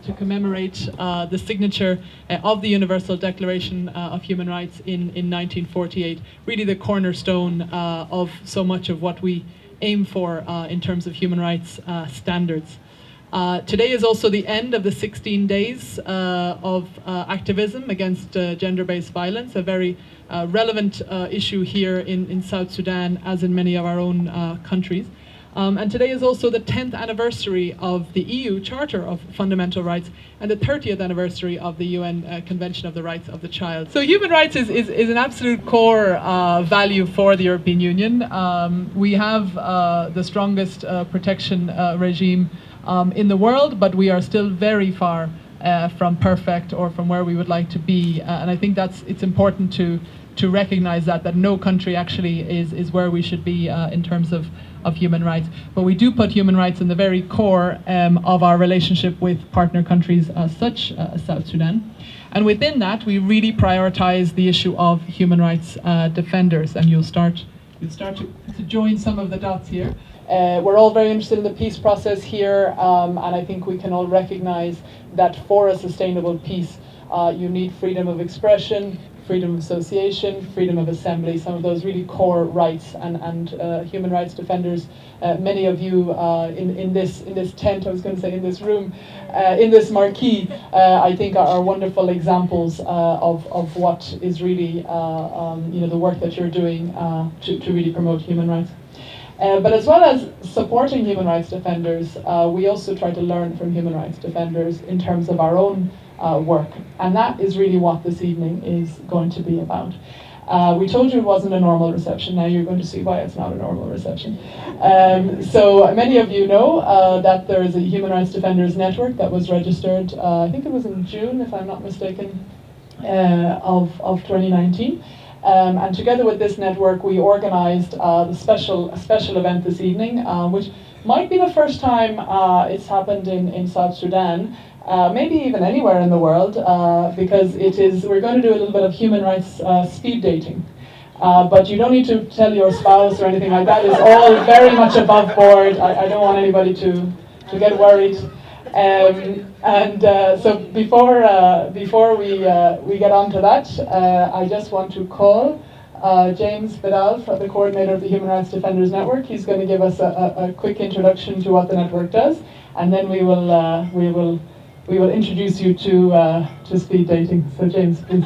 to commemorate the signature of the Universal Declaration of Human Rights in 1948, really the cornerstone of so much of what we aim for in terms of human rights standards. Today is also the end of the 16 days of activism against gender-based violence, a very relevant issue here in South Sudan, as in many of our own countries. And today is also the 10th anniversary of the EU Charter of Fundamental Rights and the 30th anniversary of the UN Convention of the Rights of the Child. So human rights is an absolute core value for the European Union. We have the strongest protection regime in the world, but we are still very far from perfect or from where we would like to be. And I think it's important to recognize that no country actually is where we should be in terms of human rights. But we do put human rights in the very core of our relationship with partner countries such as South Sudan. And within that, we really prioritize the issue of human rights defenders. And you'll start to join some of the dots here. We're all very interested in the peace process here, and I think we can all recognize that for a sustainable peace, you need freedom of expression, freedom of association, freedom of assembly, some of those really core rights, and human rights defenders, many of you in this tent, I was going to say in this room, in this marquee, I think are wonderful examples of what is really the work that you're doing to really promote human rights. But as well as supporting human rights defenders, we also try to learn from human rights defenders in terms of our own work. And that is really what this evening is going to be about. We told you it wasn't a normal reception. Now you're going to see why it's not a normal reception. So many of you know that there is a Human Rights Defenders Network that was registered, I think it was in June, if I'm not mistaken, of 2019. And together with this network, we organized a special event this evening, which might be the first time it's happened in South Sudan, maybe even anywhere in the world, because we're going to do a little bit of human rights speed dating. But you don't need to tell your spouse or anything like that. It's all very much above board. I don't want anybody to get worried. So before we get on to that, I just want to call James Vidal, the coordinator of the Human Rights Defenders Network. He's going to give us a quick introduction to what the network does, and then we will introduce you to speed dating. So James, please.